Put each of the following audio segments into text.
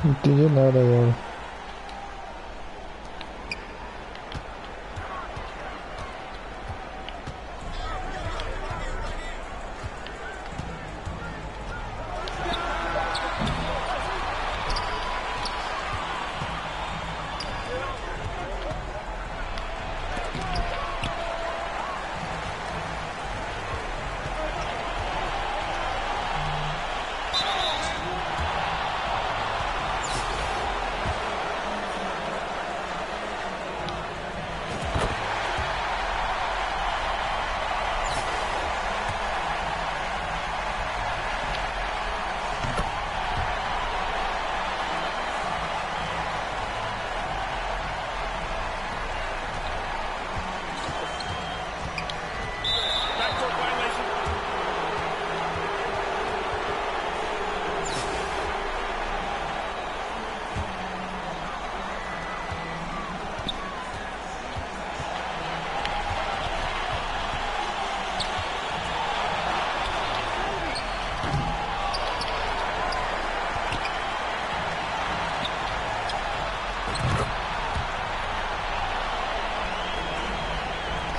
Não entendi nada agora.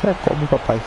Você é como, papai?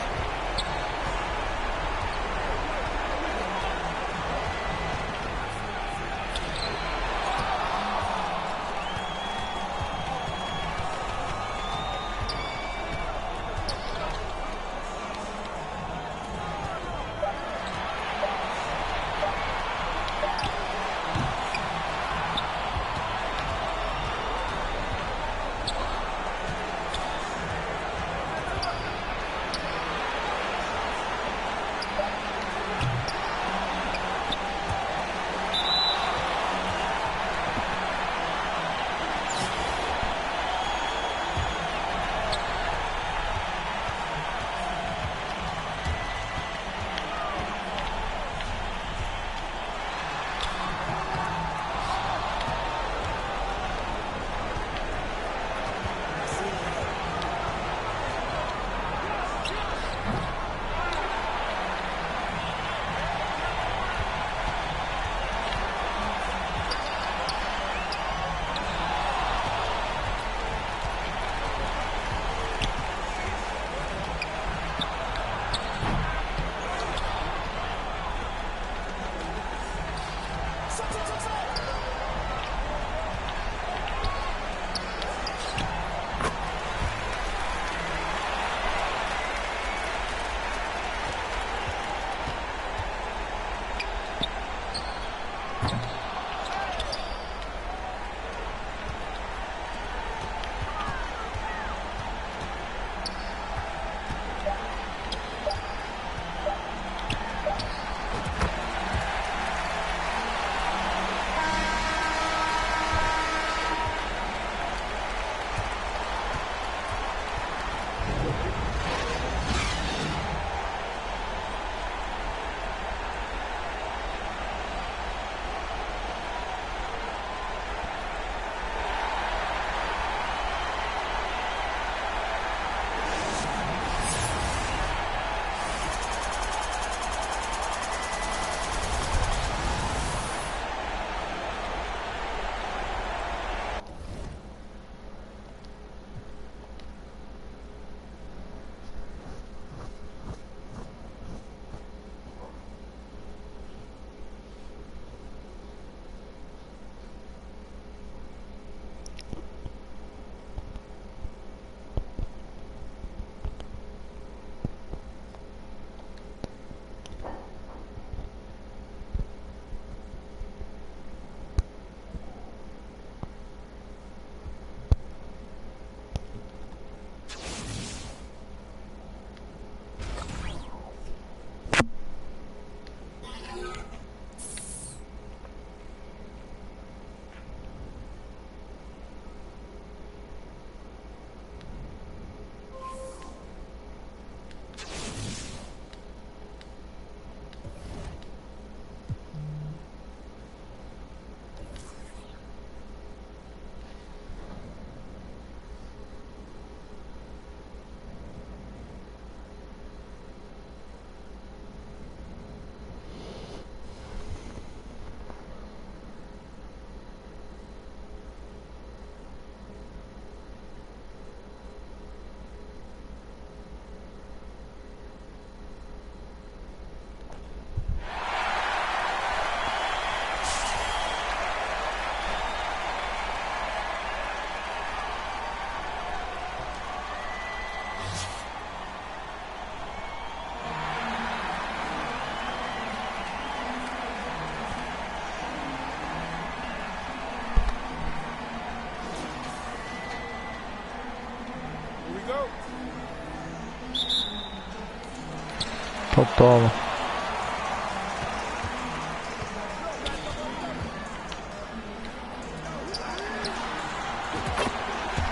Então toma.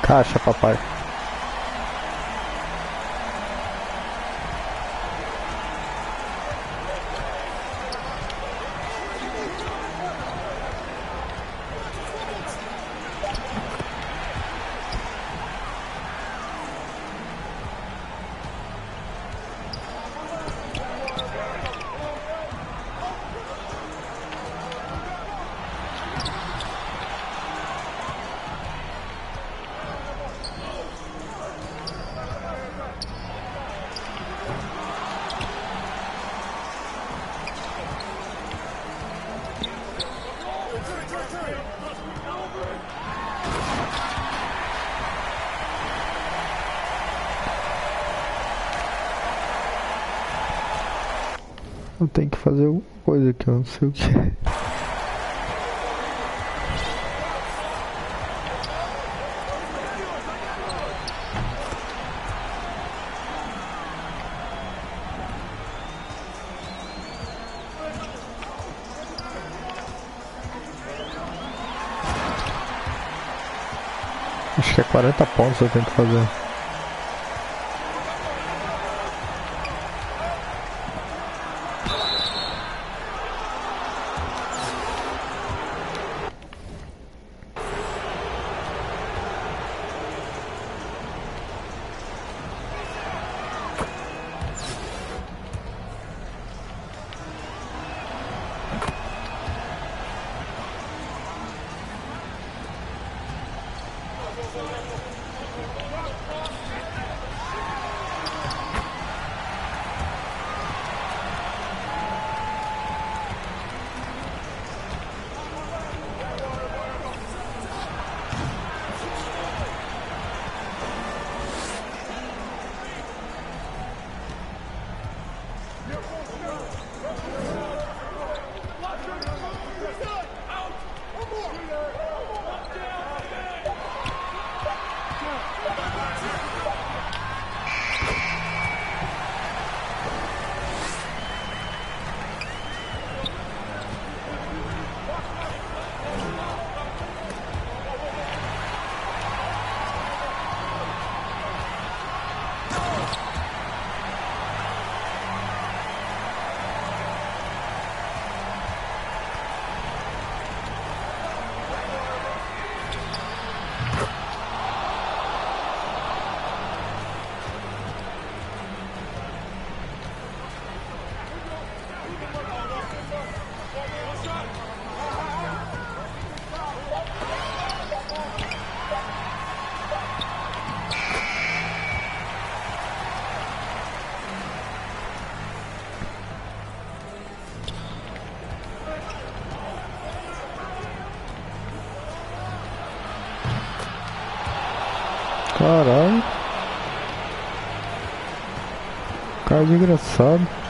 Caixa, papai. Eu tenho que fazer alguma coisa aqui, eu não sei o que é. Acho que é 40 pontos eu tenho que fazer. Caralho. Cara de engraçado.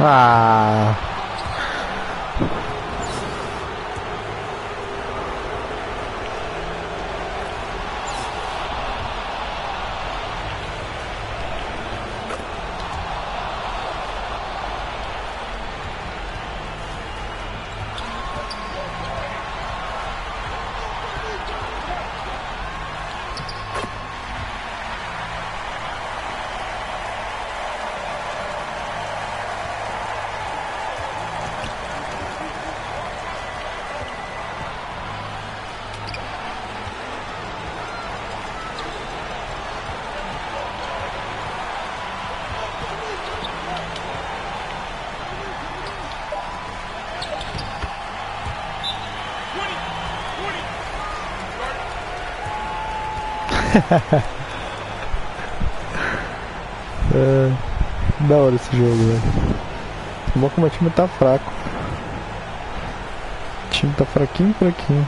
Ah. É, da hora esse jogo, velho. Bom que o meu time tá fraco. O time tá fraquinho, fraquinho.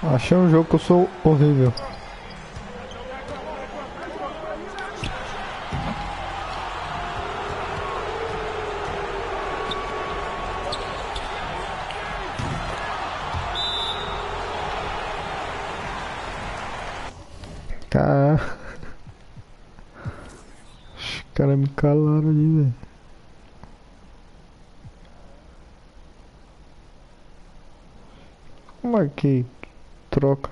Achei um jogo que eu sou horrível. Cara, os caras me calaram ali, velho. Como é que troca?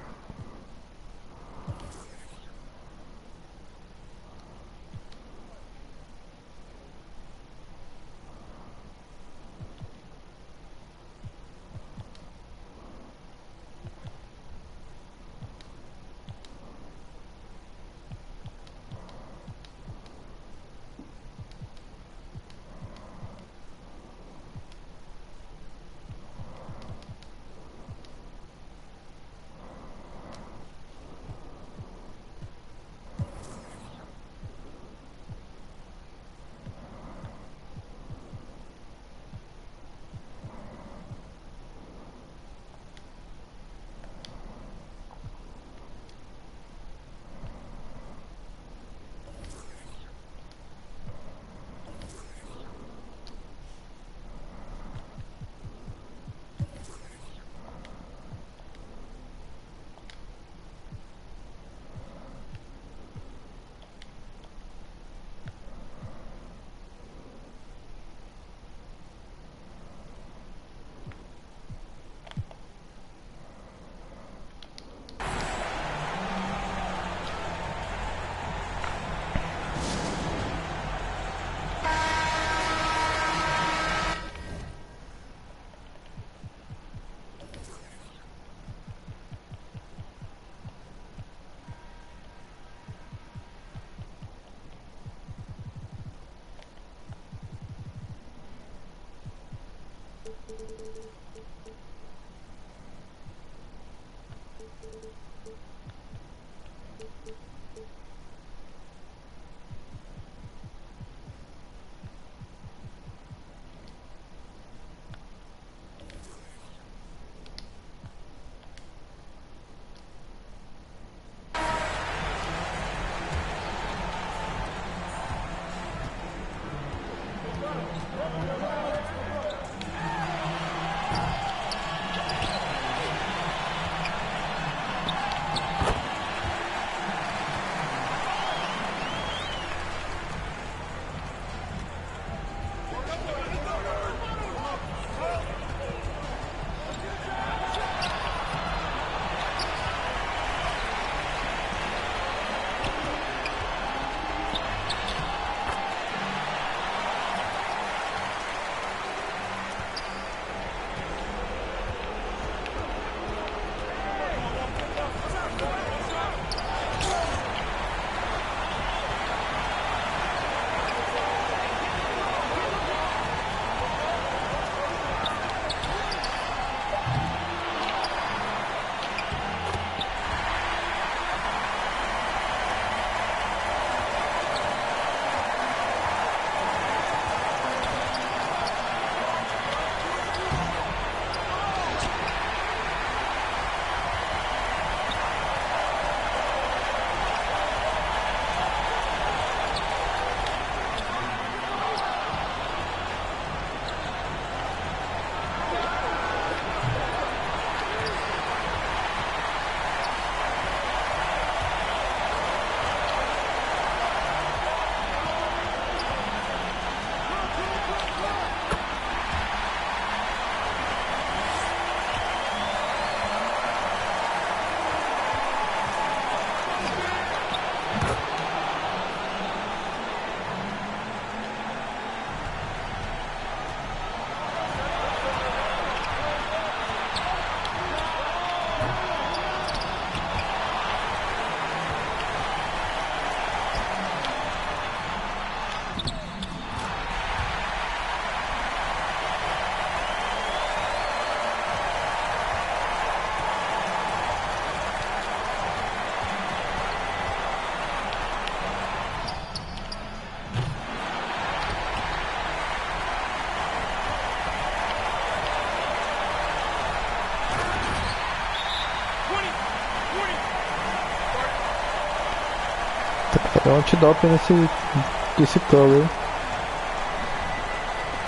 Tem um antidope nesse color.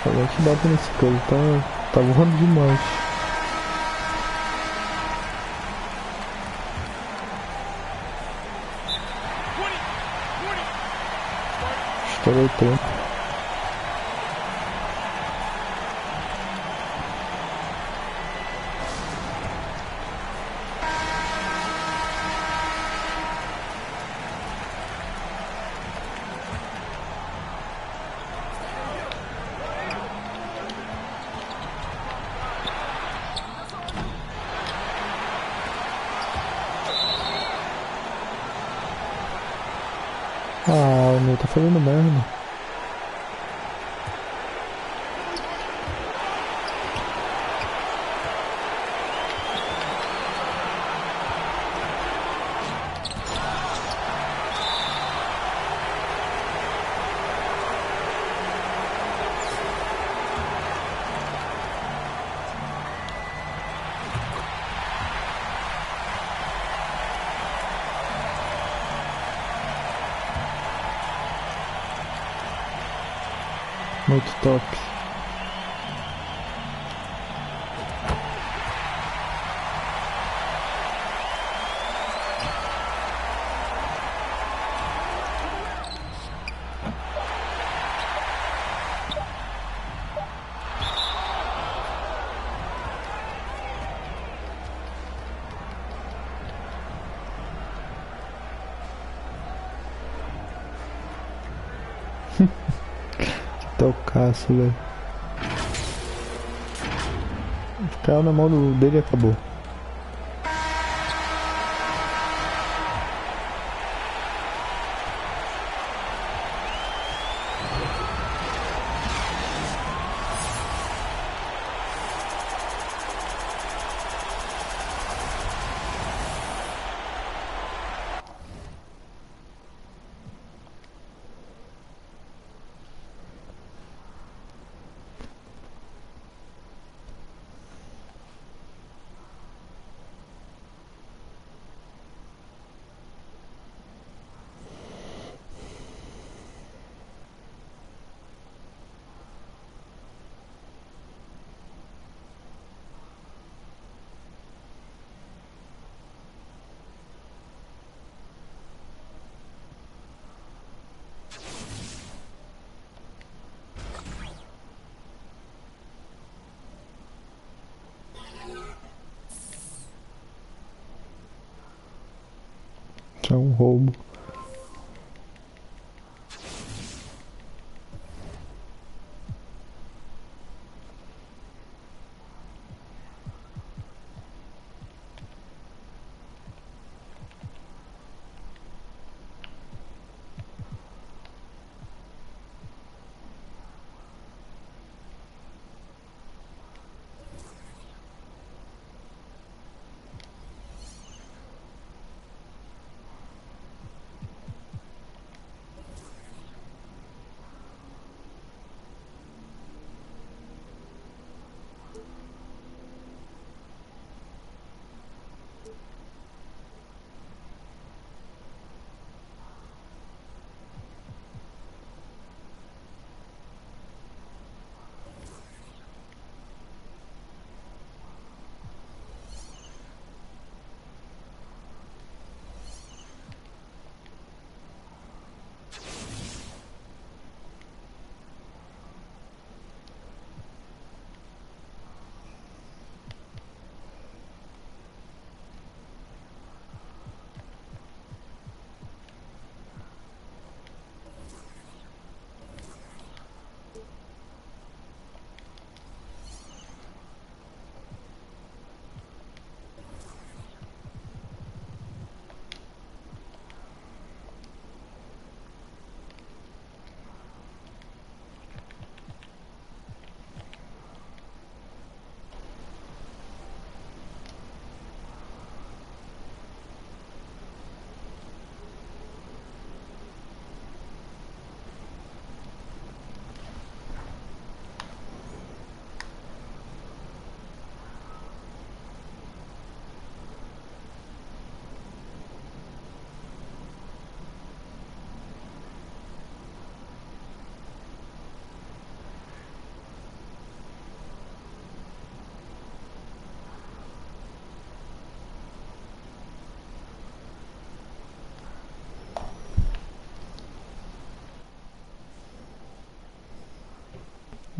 Tem um antidope nesse color, tá voando demais. Estourei o tempo. Ah, o meu tá fazendo merda. Muito top. Tocaço, velho. Caiu na mão dele e acabou. Isso é um roubo.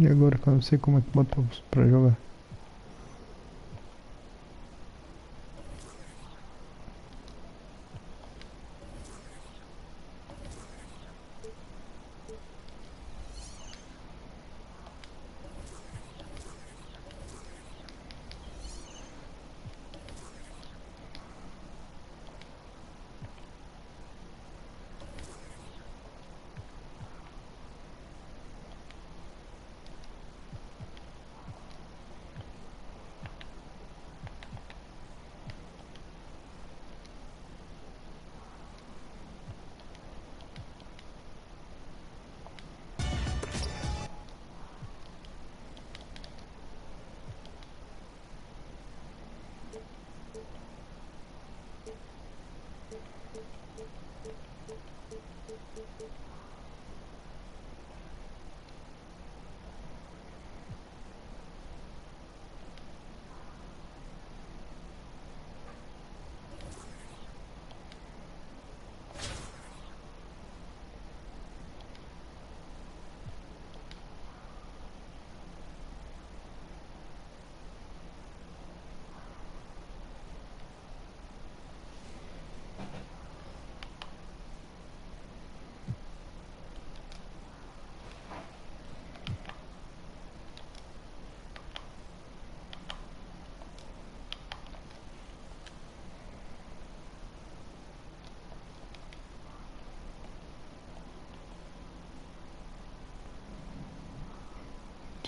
E agora que eu não sei como é que botamos pra jogar.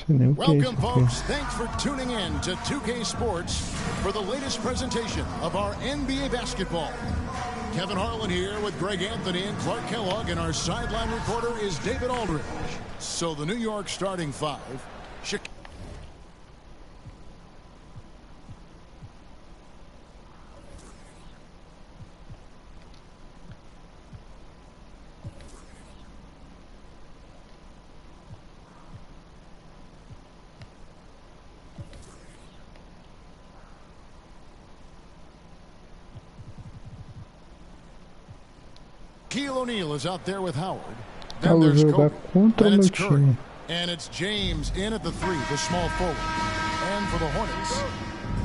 Welcome, folks. Thanks for tuning in to 2K Sports for the latest presentation of our NBA basketball. Kevin Harlan here with Greg Anthony and Clark Kellogg, and our sideline reporter is David Aldridge. So the New York starting five. O'Neal is out there with Howard. Then there's Kobe. Then it's Curry. And it's James in at the three, the small forward. And for the Hornets,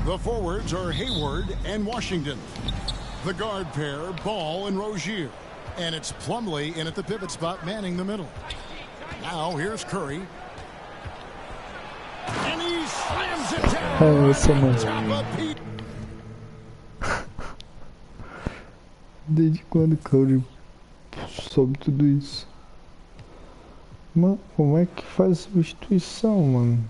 the forwards are Hayward and Washington. The guard pair, Ball and Rozier. And it's Plumlee in at the pivot spot, manning the middle. Now here's Curry. And he slams it down. Oh, desde quando Curry soube tudo isso? Mano, como é que faz substituição, mano?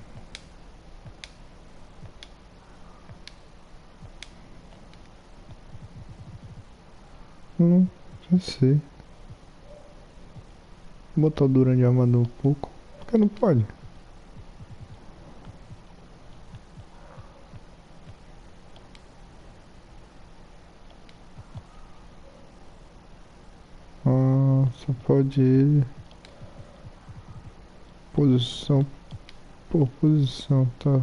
Não sei. Vou botar o Duran de armador um pouco. Porque não pode. Só pode ele. Posição por posição, tá.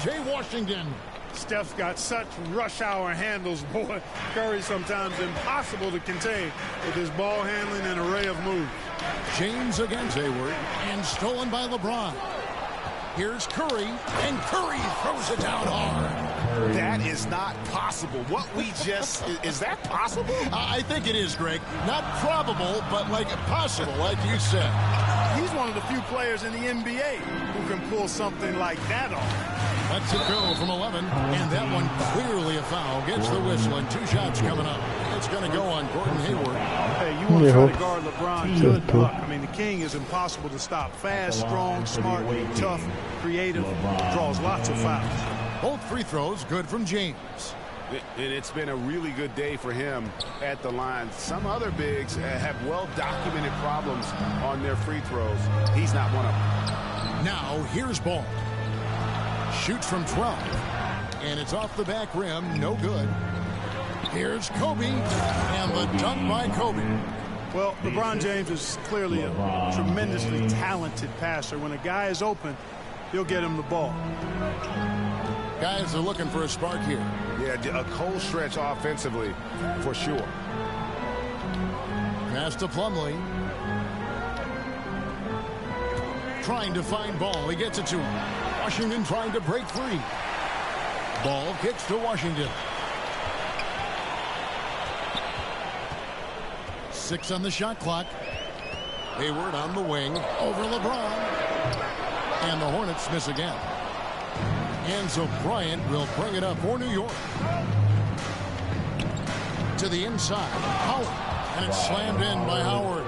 Jay Washington. Steph's got such rush hour handles, boy. Curry sometimes impossible to contain with his ball handling and array of moves. James against Hayward, and stolen by LeBron. Here's Curry, and Curry throws it down hard. That is not possible. What we just, is that possible? I think it is, Greg. Not probable, but like possible, like you said. He's one of the few players in the NBA who can pull something like that off. That's a go from 11, and that one clearly a foul. Gets the whistle, and two shots coming up. It's going to go on Gordon Hayward. Hey, you want to try to guard LeBron, good luck. I mean, the king is impossible to stop. Fast, strong, smart, tough, creative, draws lots of fouls. Both free throws good from James. And it's been a really good day for him at the line. Some other bigs have well-documented problems on their free throws. He's not one of them. Now, here's Ball. Shoots from 12. And it's off the back rim. No good. Here's Kobe. And the dunk by Kobe. Well, LeBron James is clearly a tremendously talented passer. When a guy is open, he'll get him the ball. Guys are looking for a spark here. Yeah, a cold stretch offensively, for sure. Pass to Plumlee. trying to find ball. He gets it to Washington, trying to break free. Ball kicks to Washington. 6 on the shot clock. Hayward on the wing over LeBron. And the Hornets miss again. And so Bryant will bring it up for New York. To the inside. Howard. And it's slammed in by Howard.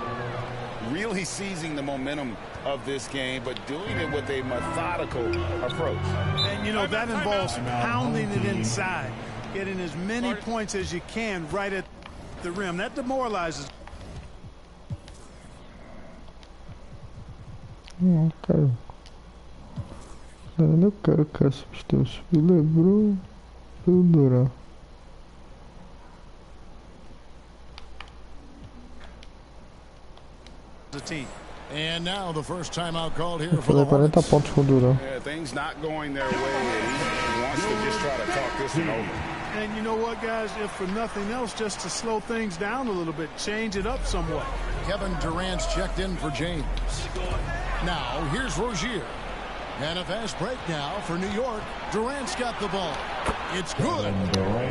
Really seizing the momentum of this game, but doing it with a methodical approach. And, you know, that involves pounding it inside, getting as many points as you can right at the rim. That demoralizes. Cara. Eu quero substituir o LeBron pelo Durant. The team. And now the first timeout called here for Fazer the 40 Hornets. pontos com o Durant. Yeah, things not going their way. He wants to just try to talk this one over. And you know what, guys? If for nothing else, just to slow things down a little bit, change it up somewhat. Kevin Durant's checked in for James. Now here's Rozier. And a fast break now for New York. Durant's got the ball. It's good.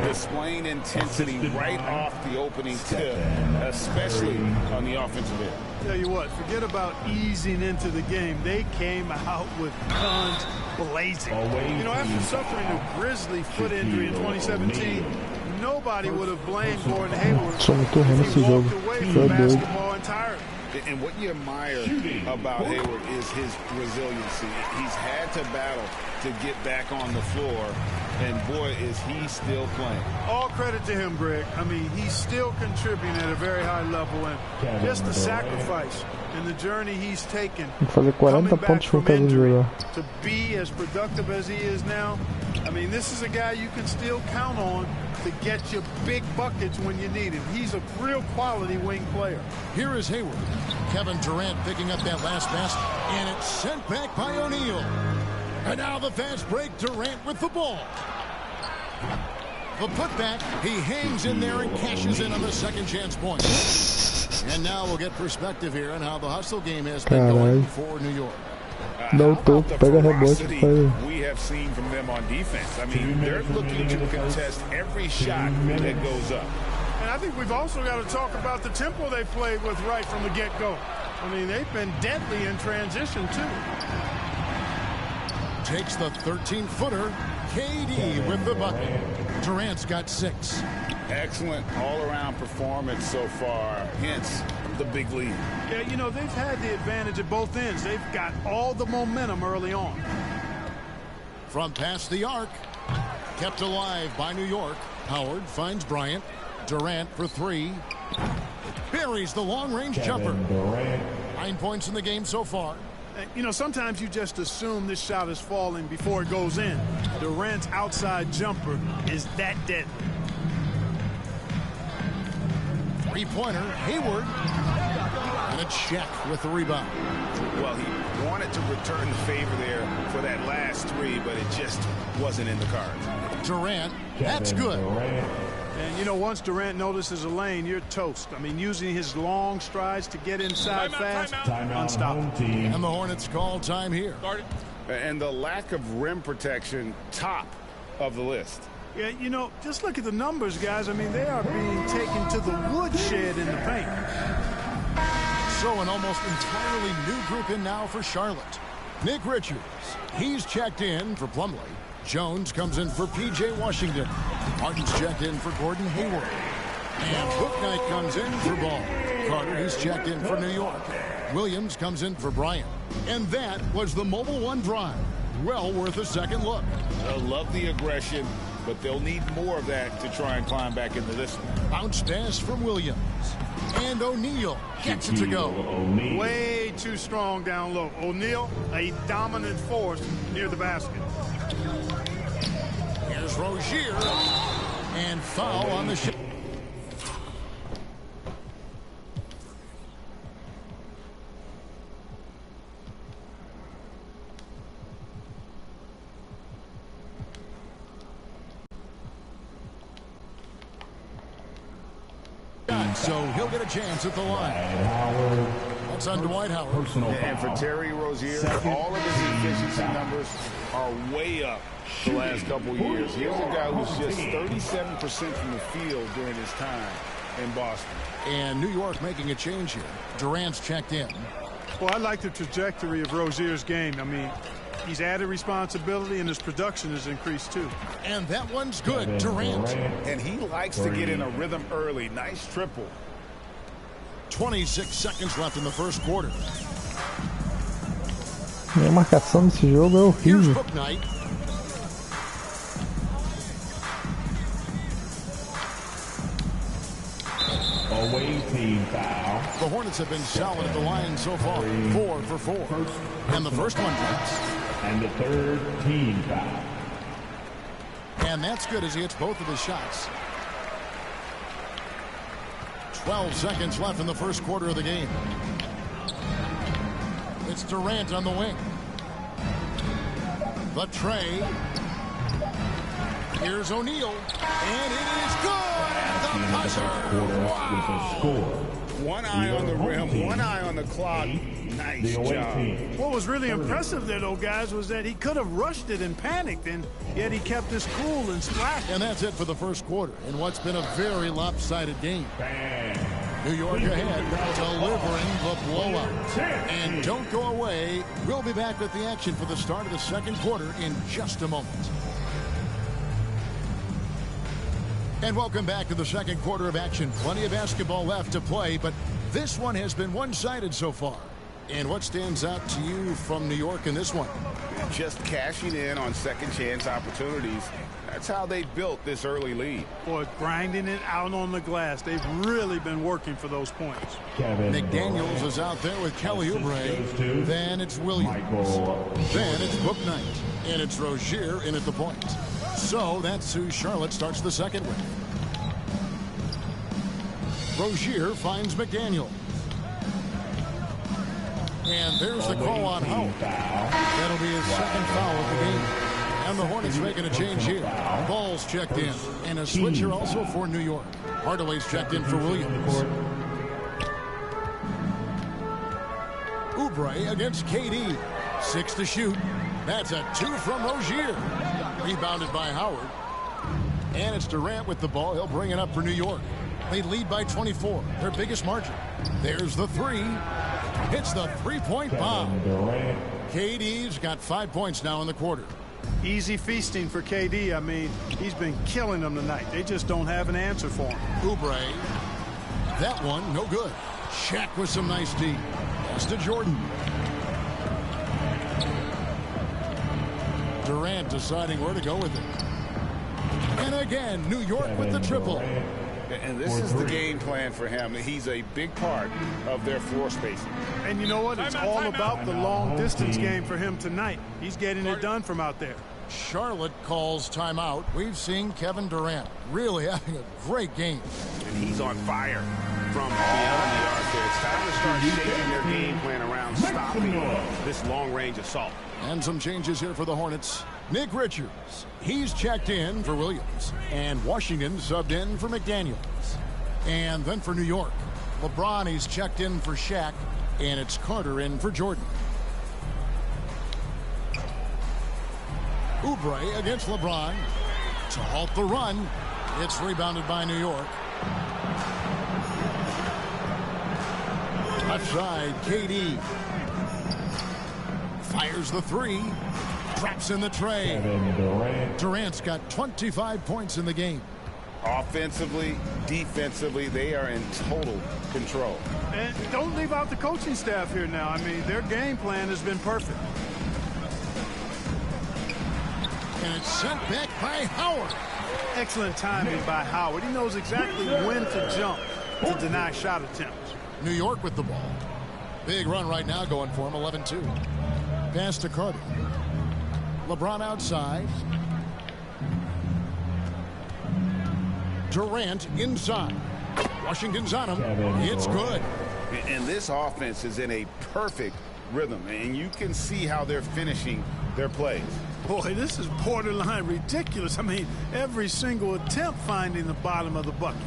Displaying intensity right off the opening tip, especially on the offensive end. Tell you what, forget about easing into the game. They came out with guns blazing. You know, after suffering a grisly foot injury in 2017, nobody would have blamed Gordon Hayward Só me tô rindo if he esse jogo. walked away Tu from é doido. basketball entirely. And what you admire about Hayward is his resiliency. He's had to battle to get back on the floor, and boy, is he still playing. All credit to him, Greg. I mean, he's still contributing at a very high level, and just the sacrifice and the journey he's taken Tem que fazer 40 coming back pontos com from cada injury Durant. to be as productive as he is now. I mean, this is a guy you can still count on to get you big buckets when you need him. He's a real quality wing player. Here is Hayward. Kevin Durant picking up that last pass, and it's sent back by O'Neal. And now the fast break, Durant with the ball. The putback, he hangs in there and cashes in on the second chance point. And now we'll get perspective here on how the hustle game has been going for New York. Dá o topo, pega rebote e faz. We have seen from them on defense. I mean, they're looking to contest every shot that goes up. And I think we've also got to talk about the tempo they played with right from the get-go. I mean, they've been deadly in transition, too. Takes the 13-footer. KD with the bucket. Durant's got 6. Excellent all-around performance so far, hence the big lead. Yeah, you know, they've had the advantage at both ends. They've got all the momentum early on. From past the arc. Kept alive by New York. Howard finds Bryant. Durant for 3. Buries the long-range jumper. 9 points in the game so far. You know, sometimes you just assume this shot is falling before it goes in. Durant's outside jumper is that deadly. 3-pointer, Hayward. And a check with the rebound. Well, he wanted to return the favor there for that last 3, but it just wasn't in the cards. Durant, that's good. And, you know, once Durant notices a lane, you're toast. I mean, using his long strides to get inside fast, unstoppable. And the Hornets call time here. And the lack of rim protection, top of the list. Yeah, you know, just look at the numbers, guys. I mean, they are being taken to the woodshed in the paint. So an almost entirely new group in now for Charlotte. Nick Richards, he's checked in for Plumlee. Jones comes in for P.J. Washington. Martin's checked in for Gordon Hayward. And Bouknight comes in for Ball. Carter, he's checked in for New York. Williams comes in for Bryant. And that was the Mobile One drive. Well worth a second look. They'll love the aggression, but they'll need more of that to try and climb back into this one. Bounce pass from Williams. And O'Neal gets it to go. Way too strong down low. O'Neal, a dominant force near the basket. Here's Rozier. And foul on the shot. So he'll get a chance at the line. It's on Dwight Howard. And for Terry Rozier, all of his efficiency numbers are way up the last couple years. Here's a guy who's just 37% from the field during his time in Boston. And New York making a change here. Durant's checked in. Well, I like the trajectory of Rozier's game. I mean, he's added responsibility and his production has increased too. And that one's good. Durant. And he likes to get in a rhythm early. Nice triple. 26 seconds left in the first quarter. A marcação desse jogo é Here's horrível. Book Night. Away team foul. The Hornets have been solid at the line so far. 4 for 4. And the first one drops. And the third team foul. And that's good as he hits both of his shots. 12 seconds left in the first quarter of the game. It's Durant on the wing. The tray. Here's O'Neal. And it is good. The buzzer. Wow. One eye on the rim, one eye on the clock. Nice job. What was really impressive there, though, guys, was that he could have rushed it and panicked, and yet he kept his cool and splashed. And that's it for the first quarter in what's been a very lopsided game. New York ahead, delivering the blowout. And don't go away. We'll be back with the action for the start of the second quarter in just a moment. And welcome back to the second quarter of action. Plenty of basketball left to play, but this one has been one-sided so far. And what stands out to you from New York in this one? Just cashing in on second chance opportunities. That's how they built this early lead. Boy, grinding it out on the glass. They've really been working for those points. McDaniels is out there with Kelly Oubre. Then it's Williams. Then it's Book Night. And it's Rozier in at the point. So that's who Charlotte starts the second with. Rozier finds McDaniel. And there's the call on Howard. That'll be his second foul of the game. And the Hornets making a change here. Ball's checked in. And a switcher also for New York. Hardaway's checked in for Williams. Oubre against KD. 6 to shoot. That's a 2 from Rozier. Rebounded by Howard. And it's Durant with the ball. He'll bring it up for New York. They lead by 24. Their biggest margin. There's the three. Hits the three-point bomb. KD's got 5 points now in the quarter. Easy feasting for KD. I mean, he's been killing them tonight. They just don't have an answer for him. Oubre. That one, no good. Shaq with some nice D. Pass to Jordan. Durant deciding where to go with it. And again, New York with the triple. And this is the game plan for him. He's a big part of their floor spacing. And you know what? It's all about the long distance game for him tonight. He's getting it done from out there. Charlotte calls timeout. We've seen Kevin Durant really having a great game. And he's on fire from beyond the arc there. It's time to start shaping their game plan around stopping this long-range assault. And some changes here for the Hornets. Nick Richards, he's checked in for Williams. And Washington subbed in for McDaniels. And then for New York, LeBron, he's checked in for Shaq. And it's Carter in for Jordan. Oubre against LeBron. To halt the run. It's rebounded by New York. Left side, KD. Fires the three. Traps in the tray. Durant's got 25 points in the game. Offensively, defensively, they are in total control. And don't leave out the coaching staff here now. I mean, their game plan has been perfect. And it's sent back by Howard. Excellent timing by Howard. He knows exactly when to jump to deny shot attempts. New York with the ball. Big run right now going for him, 11-2. Pass to Carter. LeBron outside. Durant inside. Washington's on him. It's good. And this offense is in a perfect rhythm, and you can see how they're finishing their plays. Boy, this is borderline ridiculous. I mean, every single attempt finding the bottom of the bucket.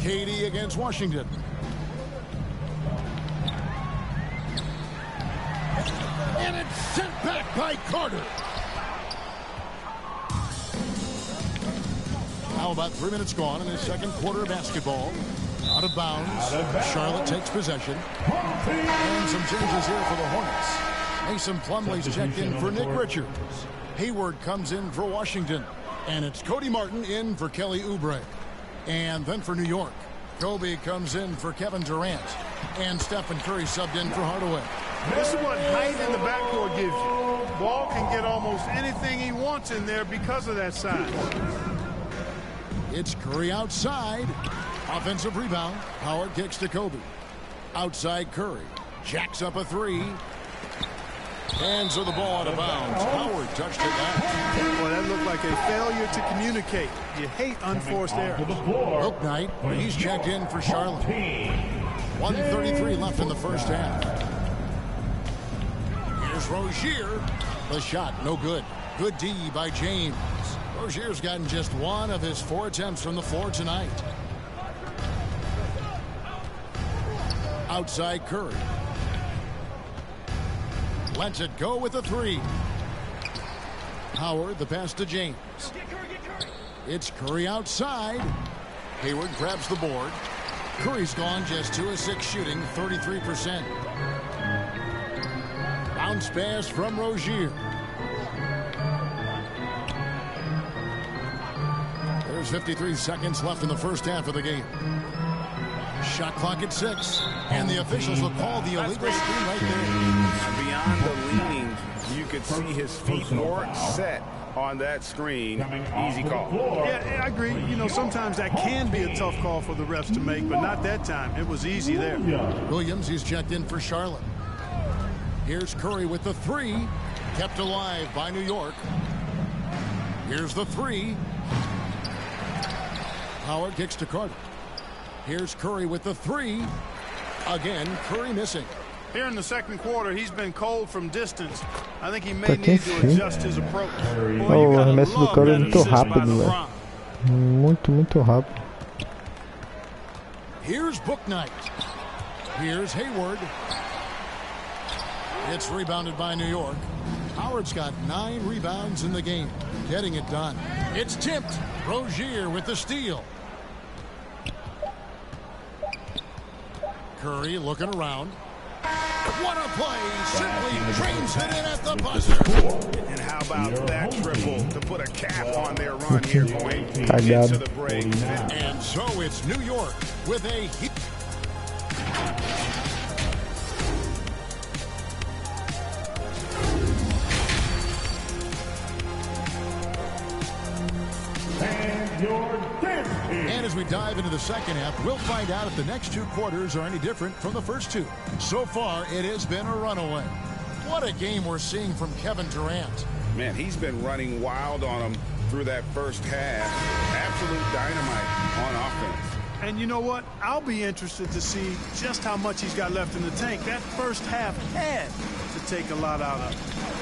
KD against Washington. And it's sent back by Carter. Now about 3 minutes gone in the second quarter of basketball. Out of bounds. Charlotte takes possession. And some changes here for the Hornets. Mason Plumlee's checked in for Nick Richards. Hayward comes in for Washington. And it's Cody Martin in for Kelly Oubre. And then for New York, Kobe comes in for Kevin Durant. And Stephen Curry subbed in for Hardaway. This is what height in the backcourt gives you. Ball can get almost anything he wants in there because of that size. It's Curry outside. Offensive rebound. Howard kicks to Kobe. Outside Curry. Jacks up a three. And so the ball out of bounds. Howard touched it last. Boy, that looked like a failure to communicate. You hate unforced errors. Book Knight, he's checked in for Charlotte. 1:33 left in the first half. Here's Rozier. The shot, no good. Good D by James. Rozier's gotten just one of his 4 attempts from the floor tonight. Outside Curry. Lets it go with a three. Howard, the pass to James. It's Curry outside. Hayward grabs the board. Curry's gone just 2 of 6 shooting, 33%. Bounce pass from Rozier. There's 53 seconds left in the first half of the game. Shot clock at 6. And the officials will call the illegal screen right there. Beyond the leaning, you could see his feet weren't set on that screen. Easy call. Yeah, I agree. You know, sometimes that can be a tough call for the refs to make, but not that time. It was easy there. Williams, he's checked in for Charlotte. Here's Curry with the three. Kept alive by New York. Here's the three. Howard kicks to Carter. Here's Curry with the three. Again, Curry missing. Here in the second quarter, he's been cold from distance. I think he may need to adjust his approach. Boy, o arremesso do Curry é muito rápido, velho. Muito rápido. Here's Book Knight. Here's Hayward. It's rebounded by New York. Howard's got 9 rebounds in the game. Getting it done. It's tipped. Rozier with the steal. Curry looking around. What a play. Simply trains it in at the buzzer. And how about that triple to put a cap on their run here going into the break. And so it's New York with a heat. And as we dive into the second half, we'll find out if the next 2 quarters are any different from the first 2. So far, it has been a runaway. What a game we're seeing from Kevin Durant. Man, he's been running wild on him through that first half. Absolute dynamite on offense. And you know what? I'll be interested to see just how much he's got left in the tank. That first half had to take a lot out of it.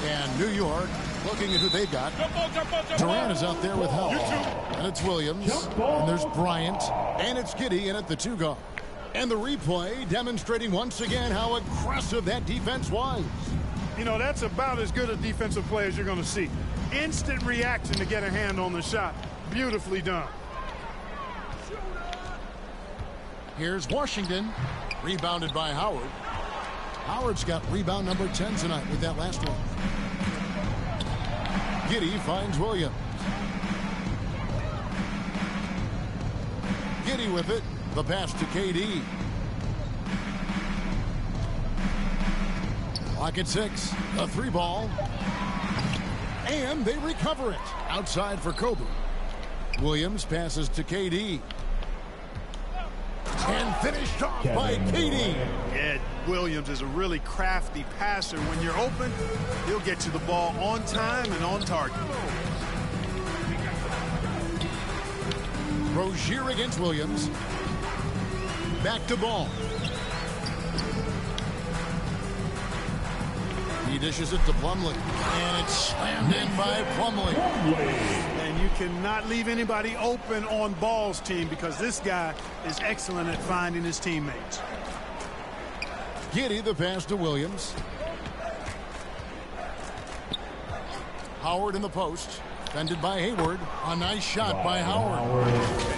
And New York, looking at who they've got. Durant is out there with help. And it's Williams. And there's Bryant. And it's Giddey in at the 2 guard. And the replay demonstrating once again how aggressive that defense was. You know, that's about as good a defensive play as you're going to see. Instant reaction to get a hand on the shot. Beautifully done. Here's Washington. Rebounded by Howard. Howard's got rebound number 10 tonight with that last one. Giddey finds Williams. Giddey with it. The pass to KD. Clock at 6. A 3 ball. And they recover it. Outside for Kobe. Williams passes to KD. And finished off by KD. Yeah, Williams is a really crafty passer. When you're open, he'll get you the ball on time and on target. Rozier against Williams. Back to ball. He dishes it to Plumlee. And it's slammed in by Plumlee. And you cannot leave anybody open on balls, team, because this guy is excellent at finding his teammates. Giddey the pass to Williams. Howard in the post. Defended by Hayward. A nice shot by Howard.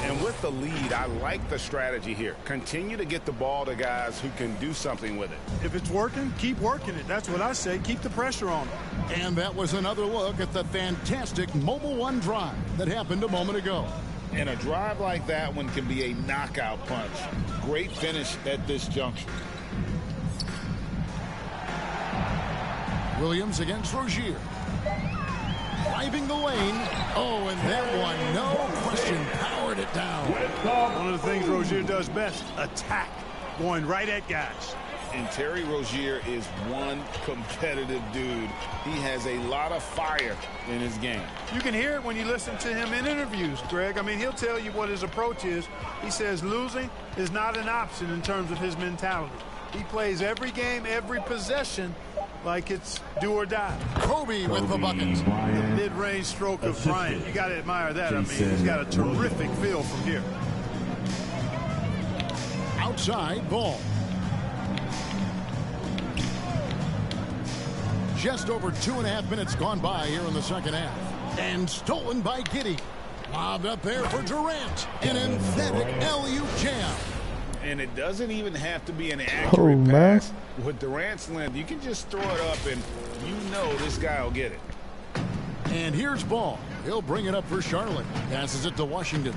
And with the lead, I like the strategy here. Continue to get the ball to guys who can do something with it. If it's working, keep working it. That's what I say. Keep the pressure on them. And that was another look at the fantastic Mobile One drive that happened a moment ago. And a drive like that one can be a knockout punch. Great finish at this juncture. Williams against Rozier. Driving the lane. Oh, and that one, no question, powered it down. One of the things Rozier does best, attack, going right at guys. And Terry Rozier is one competitive dude. He has a lot of fire in his game. You can hear it when you listen to him in interviews, Greg. I mean, he'll tell you what his approach is. He says losing is not an option in terms of his mentality. He plays every game, every possession, like it's do or die. Kobe with the bucket. The mid-range stroke of Bryant. You got to admire that. I mean, he's got a terrific feel from here. Outside ball. Just over 2.5 minutes gone by here in the second half. And stolen by Giddey. Lobbed up there for Durant. An emphatic alley-oop jam. And it doesn't even have to be an accurate pass. With Durant's length, you can just throw it up and you know this guy will get it. And here's ball. He'll bring it up for Charlotte. Passes it to Washington.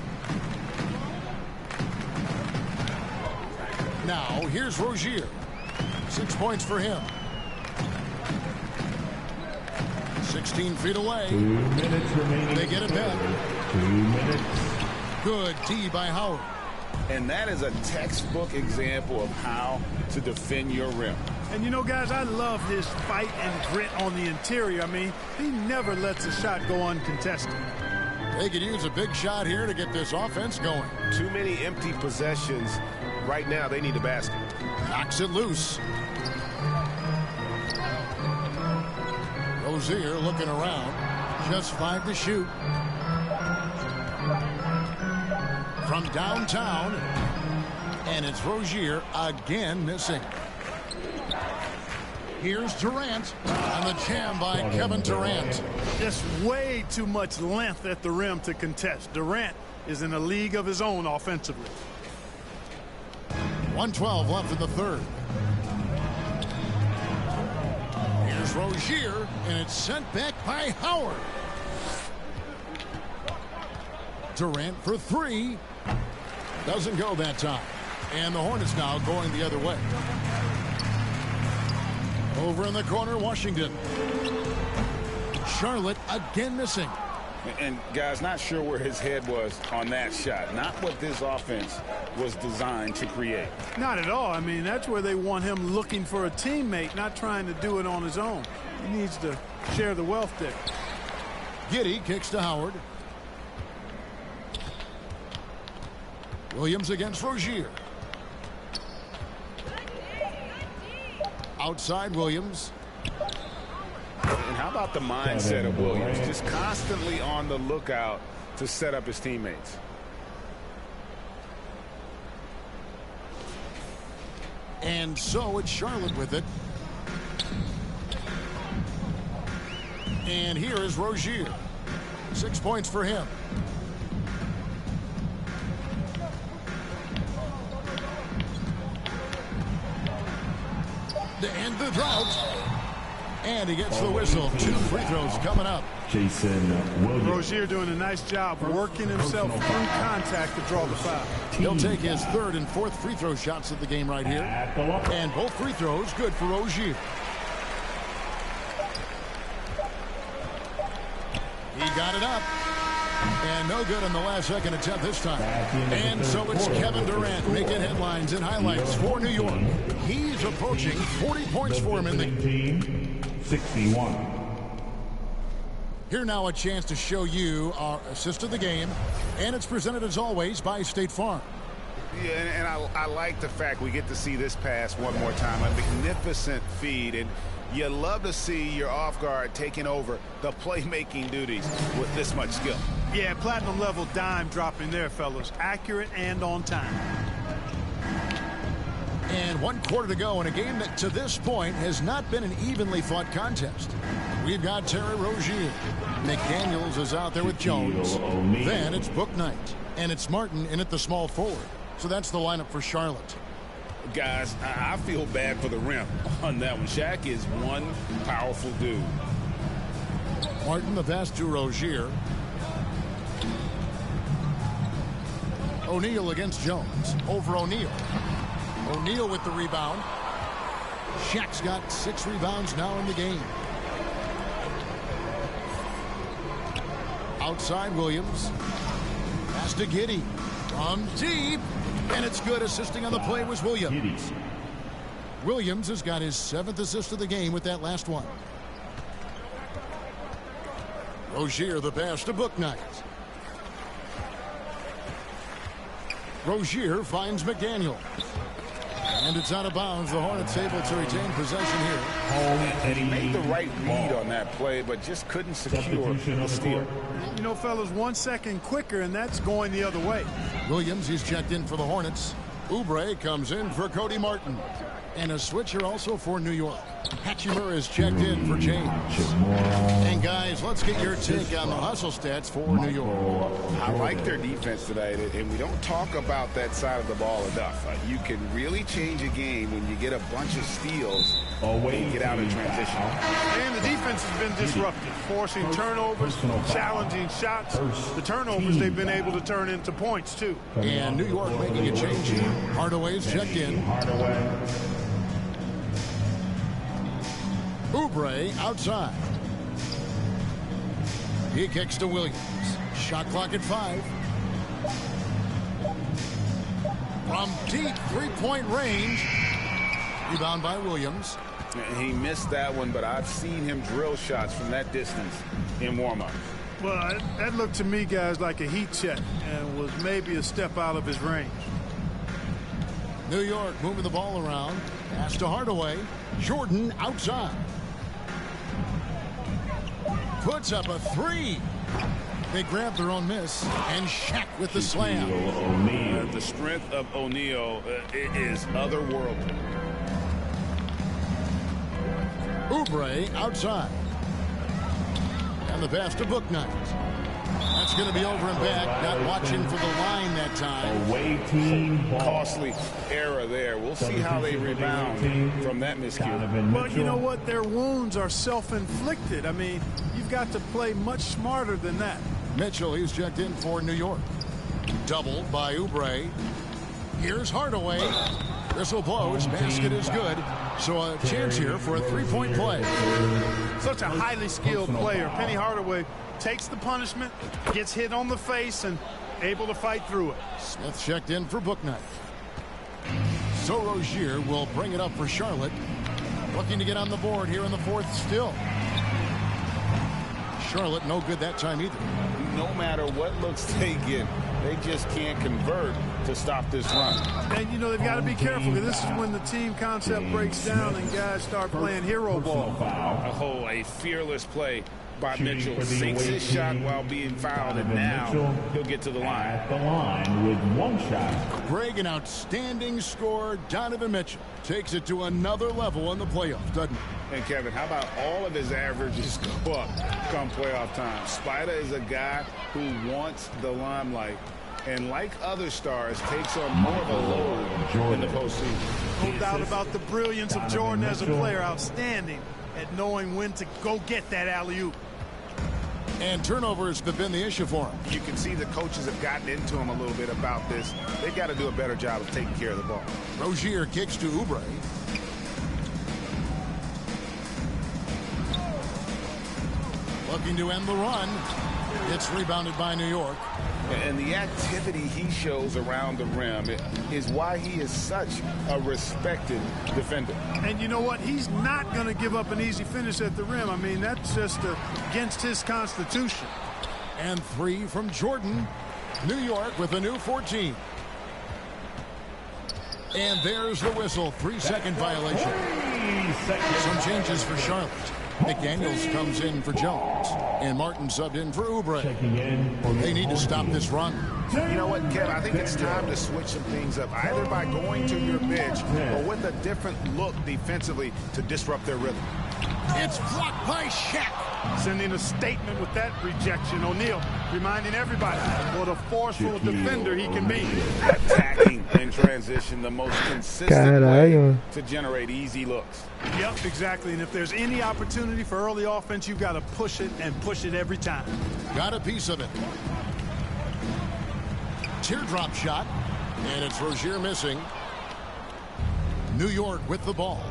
Now here's Rozier. 6 points for him. 16 feet away. 2 minutes remaining. They get it back. 2 minutes. Good D by Howard. And that is a textbook example of how to defend your rim. And you know, guys, I love his fight and grit on the interior. I mean, he never lets a shot go uncontested. They could use a big shot here to get this offense going. Too many empty possessions. Right now, they need a basket. Knocks it loose. Rozier looking around. Just 5 to shoot. From downtown. And it's Rozier again missing. Here's Durant. And the jam by Kevin Durant. Just way too much length at the rim to contest. Durant is in a league of his own offensively. 1:12 left in the third. Here's Rozier, and it's sent back by Howard. Durant for 3. Doesn't go that time. And the Hornets now going the other way. Over in the corner, Washington. Charlotte again missing. And guys, not sure where his head was on that shot. Not what this offense was designed to create. Not at all. I mean, that's where they want him looking for a teammate, not trying to do it on his own. He needs to share the wealth there. Giddey kicks to Howard. Williams against Rozier. Outside Williams. And how about the mindset of Williams? Just constantly on the lookout to set up his teammates. And so it's Charlotte with it. And here is Rozier. 6 points for him. To end the drought. And he gets the whistle. 2 free throws coming up. Jason Williams. Rozier doing a nice job working himself through contact to draw the foul. He'll take his 3rd and 4th free throw shots of the game right here. And both free throws good for Rozier. He got it up. And no good on the last second attempt this time. And so it's Kevin Durant making headlines and highlights for New York. He's approaching 40 points for him in the team. 61. Here now a chance to show you our assist of the game. And it's presented as always by State Farm. Yeah, and I like the fact we get to see this pass one more time. A magnificent feed. And You love to see your off guard taking over the playmaking duties with this much skill. Yeah, platinum level dime dropping there, fellas. Accurate and on time. And 1 quarter to go in a game that to this point has not been an evenly fought contest. We've got Terry Rozier. McDaniels is out there with Jones. Then it's Bouknight. And it's Martin in at the small forward. So that's the lineup for Charlotte. Guys, I feel bad for the rim on that one. Shaq is one powerful dude. Martin the pass to Rozier. O'Neal against Jones. Over O'Neal. O'Neal with the rebound. Shaq's got 6 rebounds now in the game. Outside Williams. Pass to Giddey. From deep. And it's good. Assisting on the play was Williams. Williams has got his 7th assist of the game with that last one. Rozier the pass to Bouknight. Rozier finds McDaniel. And it's out of bounds. The Hornets able to retain possession here. And he made the right read on that play, but just couldn't secure the steal. You know, fellas, 1 second quicker, and that's going the other way. Williams, he's checked in for the Hornets. Oubre comes in for Cody Martin. And a switcher also for New York. Hatchimer is checked in for James. And guys, let's get your take on the hustle stats for New York. I like their defense tonight, and we don't talk about that side of the ball enough. You can really change a game when you get a bunch of steals and get out in transition. And the defense has been disruptive, forcing turnovers, challenging shots. The turnovers they've been able to turn into points, too. And New York making a change here. Hardaway's checked in. Oubre outside. He kicks to Williams. Shot clock at 5. From deep 3-point range. Rebound by Williams. He missed that one, but I've seen him drill shots from that distance in warm-up. Well, that looked to me, guys, like a heat check and was maybe a step out of his range. New York moving the ball around. Pass to Hardaway. Jordan outside. Puts up a 3. They grab their own miss. And Shaq with the slam. The strength of O'Neal is otherworldly. Oubre outside. And the pass to Bouknight. That's going to be over and back. Not watching for the line that time. Away team ball. Costly error there. We'll see how they rebound from that miscue. But you know what? Their wounds are self-inflicted. I mean, you've got to play much smarter than that. Mitchell, he's checked in for New York. Doubled by Oubre. Here's Hardaway. Whistle blows. Basket is good. So a chance here for a 3-point play. Such a highly skilled player. Penny Hardaway takes the punishment, gets hit on the face, and able to fight through it. Smith checked in for Bouknight. So Rozier will bring it up for Charlotte. Looking to get on the board here in the 4th still. Charlotte no good that time either. No matter what looks they get, they just can't convert to stop this run. And, you know, they've got to be careful because this is when the team concept breaks down and guys start playing hero ball. Oh, a fearless play by Mitchell. Sinks his shot while being fouled, and now he'll get to the line. At the line with 1 shot. Greg, an outstanding scorer. Donovan Mitchell takes it to another level in the playoffs, doesn't he? And Kevin, how about all of his averages go up come playoff time? Spider is a guy who wants the limelight, and like other stars, takes on more of a load in the postseason. No doubt about the brilliance of Jordan as a player. Outstanding at knowing when to go get that alley-oop. And turnovers have been the issue for him. You can see the coaches have gotten into him a little bit about this. They've got to do a better job of taking care of the ball. Rozier kicks to Oubre. Looking to end the run. It's rebounded by New York. And the activity he shows around the rim is why he is such a respected defender. And you know what? He's not going to give up an easy finish at the rim. I mean, that's just against his constitution. And 3 from Jordan. New York with a new 14. And there's the whistle. 3-second violation. Some changes for Charlotte. McDaniels comes in for Jones. And Martin subbed in for Oubre. They need to stop this run. You know what, Kev? I think it's time to switch some things up, either by going to your bench or with a different look defensively to disrupt their rhythm. It's blocked by Shaq. Sending a statement with that rejection. O'Neal reminding everybody what a forceful defender he can be. Attacking in transition, the most consistent way to generate easy looks. Yep, exactly. And if there's any opportunity for early offense, you've got to push it and push it every time. Got a piece of it. Teardrop shot. And it's Rozier missing. New York with the ball.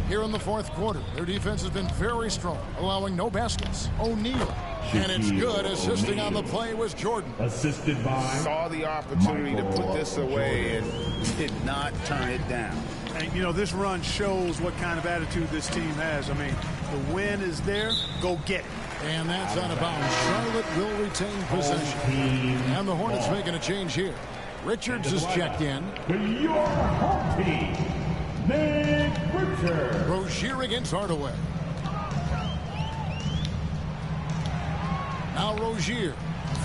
Here in the fourth quarter, their defense has been very strong, allowing no baskets. O'Neal. And it's good. Assisting on the play was Jordan. Assisted by... Saw the opportunity to put this away and did not turn it down. And, you know, this run shows what kind of attitude this team has. I mean, the win is there. Go get it. And that's out of bounds. Charlotte will retain possession. And the Hornets making a change here. Richards is checked in. Your home team, Nick Richards. Rozier against Hardaway. Now Rozier.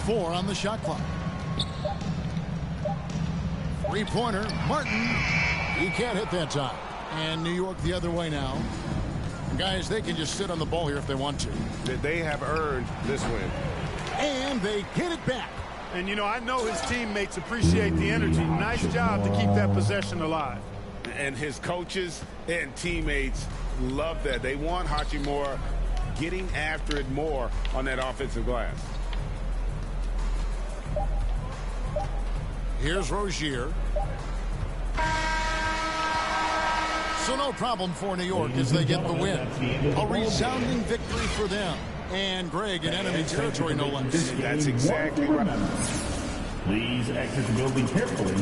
4 on the shot clock. Three-pointer. Martin. He can't hit that time. And New York the other way now. Guys, they can just sit on the ball here if they want to. They have earned this win. And they get it back. And, you know, I know his teammates appreciate the energy. Nice job to keep that possession alive. And his coaches and teammates love that. They want Hachimura getting after it more on that offensive glass. Here's Rozier. So no problem for New York as they get the win. A resounding victory for them. And Greg in enemy territory, no less. That's exactly right. Please exit the building carefully,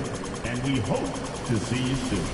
and we hope to see you soon.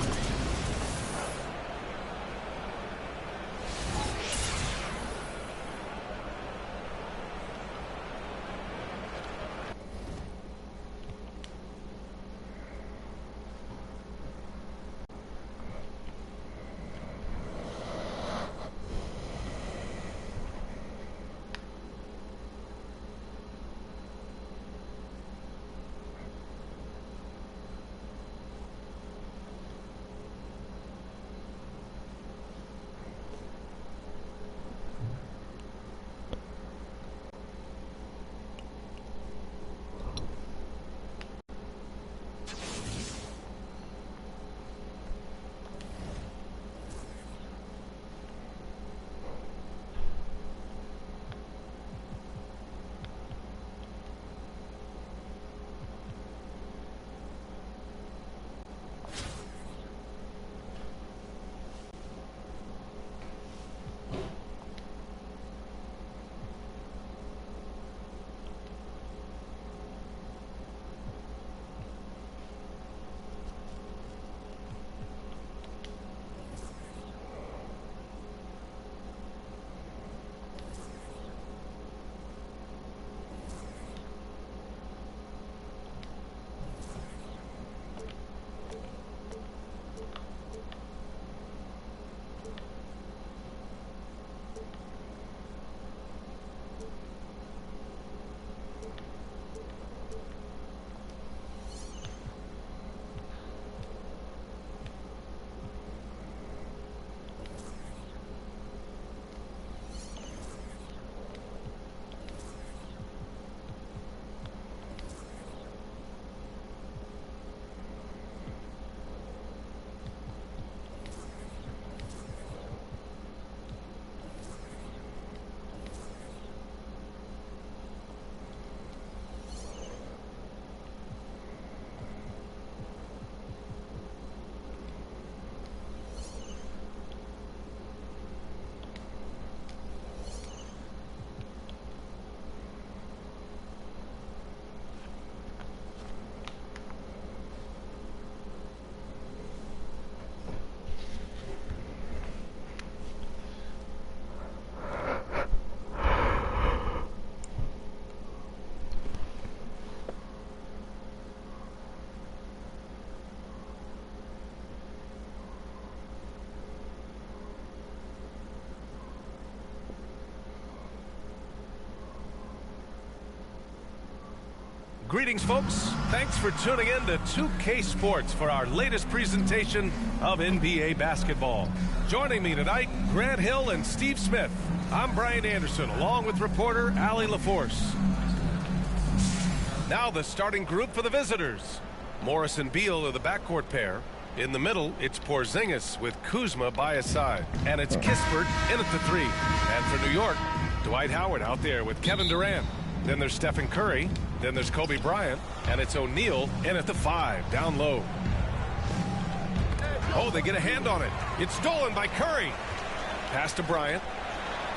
Greetings, folks. Thanks for tuning in to 2K Sports for our latest presentation of NBA basketball. Joining me tonight, Grant Hill and Steve Smith. I'm Brian Anderson, along with reporter Allie LaForce. Now the starting group for the visitors. Morris and Beal are the backcourt pair. In the middle, it's Porzingis with Kuzma by his side. And it's Kispert in at the 3. And for New York, Dwight Howard out there with Kevin Durant. Then there's Stephen Curry. Then there's Kobe Bryant. And it's O'Neal in at the 5, down low. Oh, they get a hand on it. It's stolen by Curry. Pass to Bryant.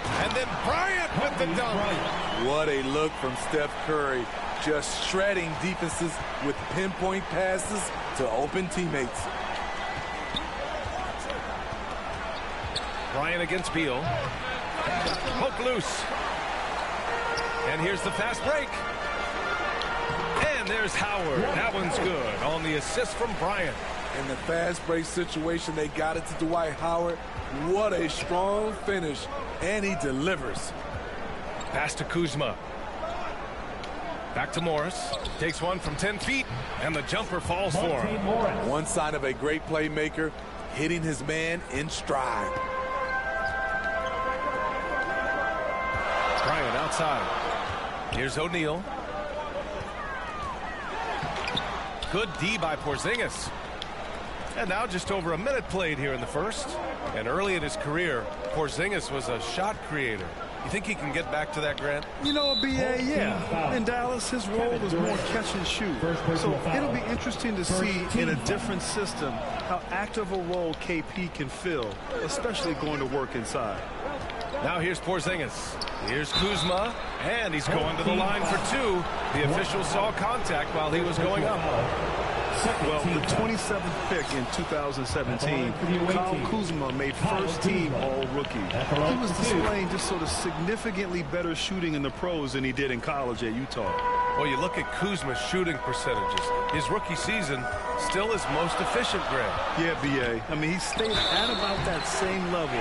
And then Bryant with the dunk. What a look from Steph Curry. Just shredding defenses with pinpoint passes to open teammates. Bryant against Beal. Poke loose. And here's the fast break. And there's Howard. That one's good on the assist from Bryant. In the fast break situation, they got it to Dwight Howard. What a strong finish. And he delivers. Pass to Kuzma. Back to Morris. Takes one from 10 feet. And the jumper falls for him. One sign of a great playmaker, hitting his man in stride. Bryant outside. Here's O'Neal. Good D by Porzingis. And now just over a minute played here in the first. And early in his career, Porzingis was a shot creator. You think he can get back to that, Grant? You know, B.A., yeah. In Dallas, his role is more catch and shoot. So it'll be interesting to see in a different system how active a role KP can fill, especially going to work inside. Now here's Porzingis. Here's Kuzma, and he's going to the line for 2. The official saw contact while he was going up. Well, the 27th pick in 2017, Kyle Kuzma made first-team All-Rookie. He was displaying just sort of significantly better shooting in the pros than he did in college at Utah. Well, you look at Kuzma's shooting percentages. His rookie season still his most efficient, Grant. Yeah, B.A. I mean, he stayed at about that same level.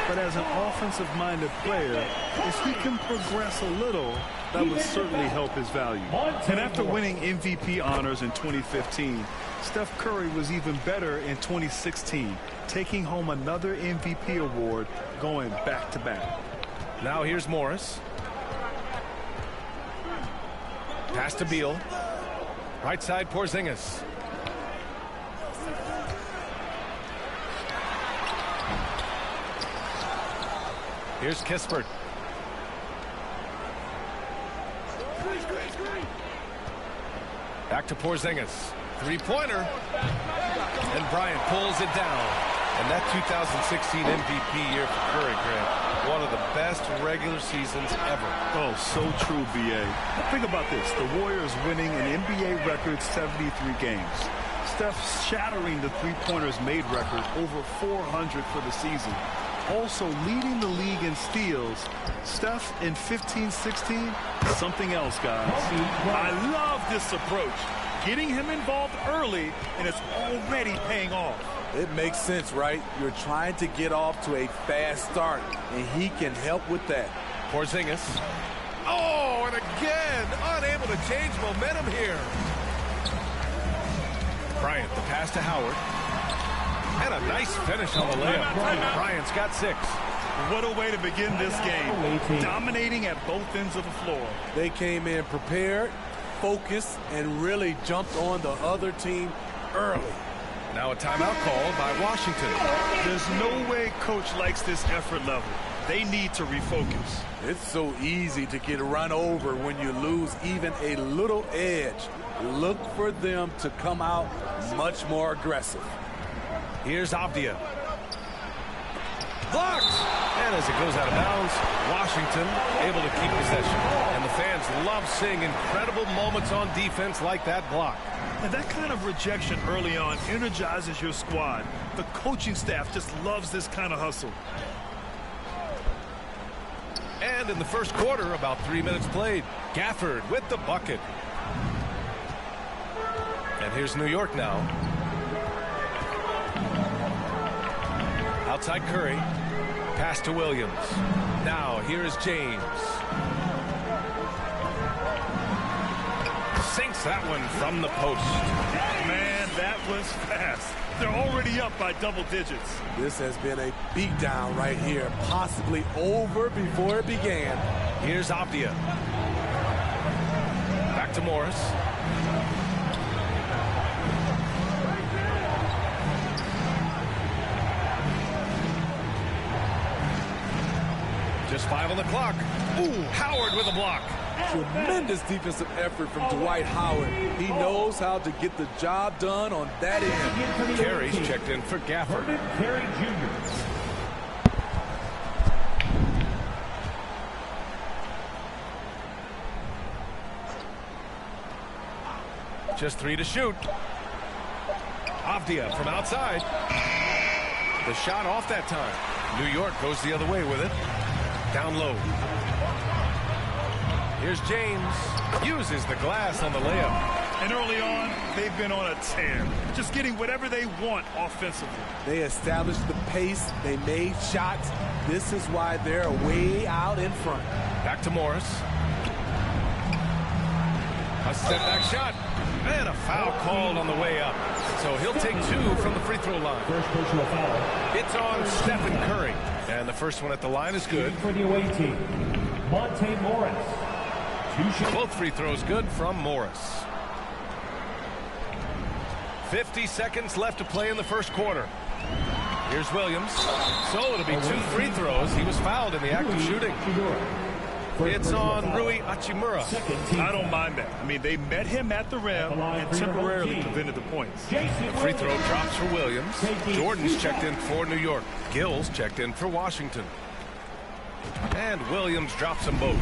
But as an offensive-minded player, if he can progress a little, that would certainly help his value. And after winning MVP honors in 2015, Steph Curry was even better in 2016, taking home another MVP award, going back-to-back. Now here's Morris. Pass to Beal. Right side, Porzingis. Here's Kispert. Back to Porzingis. Three-pointer. And Bryant pulls it down. And that 2016 MVP year for Curry, Grant, one of the best regular seasons ever. Oh, so true, B.A. Think about this. The Warriors winning an NBA record 73 games. Steph shattering the three-pointers made record, over 400 for the season. Also leading the league in steals. Steph in 15-16, something else, guys. I love this approach. Getting him involved early, and it's already paying off. It makes sense, right? You're trying to get off to a fast start, and he can help with that. Porzingis. Oh, and again, unable to change momentum here. Bryant, the pass to Howard. And a nice finish on the layup. Bryant's got 6. What a way to begin this game. Dominating at both ends of the floor. They came in prepared, focused, and really jumped on the other team early. Now a timeout called by Washington. There's no way coach likes this effort level. They need to refocus. It's so easy to get run over when you lose even a little edge. Look for them to come out much more aggressive. Here's Avdia. Blocked! And as it goes out of bounds, Washington able to keep possession. And the fans love seeing incredible moments on defense like that block. And that kind of rejection early on energizes your squad. The coaching staff just loves this kind of hustle. And in the first quarter, about 3 minutes played, Gafford with the bucket. And here's New York now. Outside Curry. Pass to Williams. Now here is James. Banks that one from the post. Man, that was fast. They're already up by double digits. This has been a beatdown right here, possibly over before it began. Here's Avdia. Back to Morris. Just 5 on the clock. Ooh, Howard with a block. Tremendous defensive effort from Dwight Howard. He knows how to get the job done on that end. Carey's checked in for Gafford. Carey Jr. Just 3 to shoot. Avdia from outside. The shot off that time. New York goes the other way with it. Down low. Here's James. Uses the glass on the layup. And early on, they've been on a tear. Just getting whatever they want offensively. They established the pace. They made shots. This is why they're way out in front. Back to Morris. A step-back shot. And a foul called on the way up. So he'll take 2 from the free throw line. First personal foul. It's on Stephen Curry. And the first one at the line is good. For the away team, Monte Morris. 2 shots. Both free throws good from Morris. 50 seconds left to play in the first quarter. Here's Williams. So it'll be 2 free throws. He was fouled in the act of shooting. It's on Rui Hachimura. I don't mind that. I mean, they met him at the rim and temporarily prevented the points. The free throw drops for Williams. Jordan's checked in for New York. Gill's checked in for Washington. And Williams drops them both.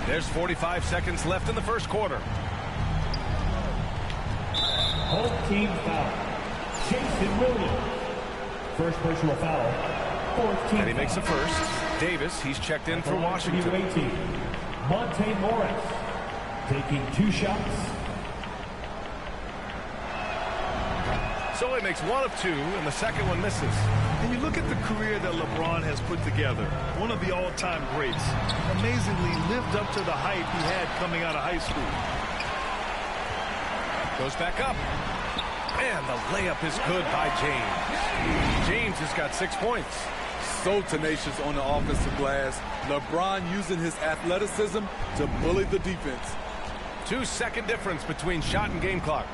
There's 45 seconds left in the first quarter. Home team foul. Jason Williams. First personal foul. Fourth team. And he makes a first. Davis, he's checked in for Washington. Monte Morris taking 2 shots. So he makes 1 of 2, and the second one misses. And you look at the career that LeBron has put together, one of the all-time greats. Amazingly lived up to the hype he had coming out of high school. Goes back up. And the layup is good by James. James has got 6 points. So tenacious on the offensive glass. LeBron using his athleticism to bully the defense. 2-second difference between shot and game clock.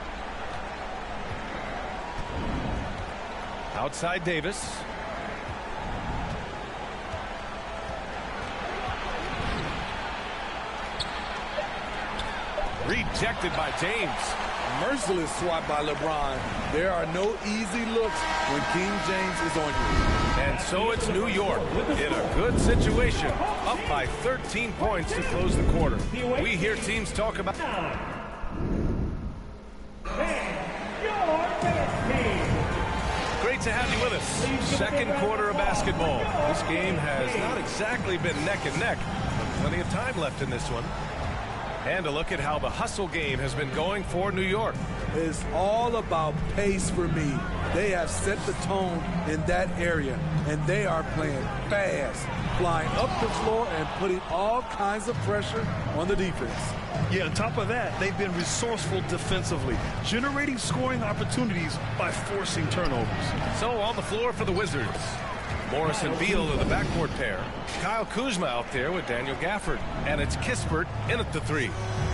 Outside Davis. Rejected by James. Merciless swat by LeBron. There are no easy looks when King James is on you. And so it's New York in a good situation, up by 13 points to close the quarter. We hear teams talk about... Great to have you with us. Second quarter of basketball. This game has not exactly been neck and neck, but plenty of time left in this one. And a look at how the hustle game has been going for New York. It's all about pace for me. They have set the tone in that area, and they are playing fast, flying up the floor and putting all kinds of pressure on the defense. Yeah, on top of that, they've been resourceful defensively, generating scoring opportunities by forcing turnovers. So on the floor for the Wizards, Morris and Beal are the backcourt pair. Kyle Kuzma out there with Daniel Gafford. And it's Kispert in at the 3.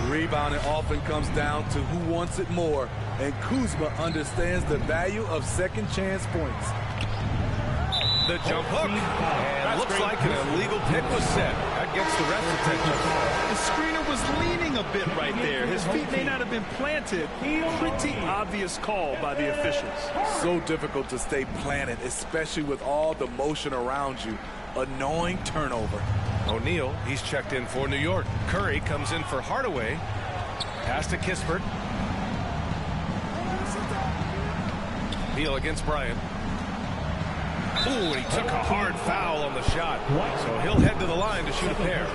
Rebounding often comes down to who wants it more, and Kuzma understands the value of second chance points. The jump hook, and looks like an illegal pick was set. That gets the ref's attention. The screener was leaning a bit right there. His feet may not have been planted. Pretty obvious call by the officials. So difficult to stay planted, especially with all the motion around you. Annoying turnover. O'Neal, he's checked in for New York. Curry comes in for Hardaway. Pass to Kispert. Beal against Bryant. Ooh, and he took a hard foul on the shot. So he'll head to the line to shoot a pair.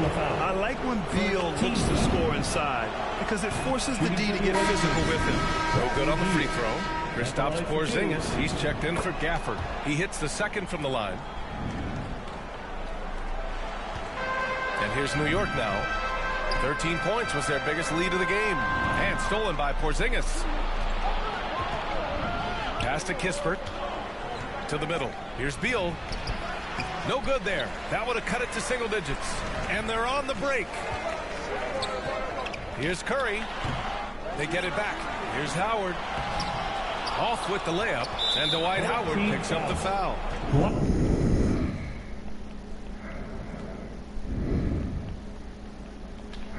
I like when Beal looks to score inside because it forces the D to get physical with him. No good on the free throw. Kristaps Porzingis, he's checked in for Gafford. He hits the second from the line. And here's New York now. 13 points was their biggest lead of the game. And stolen by Porzingis. Pass to Kispert. To the middle. Here's Beal. No good there. That would have cut it to single digits. And they're on the break. Here's Curry. They get it back. Here's Howard. Off with the layup. And Dwight Howard picks up the foul.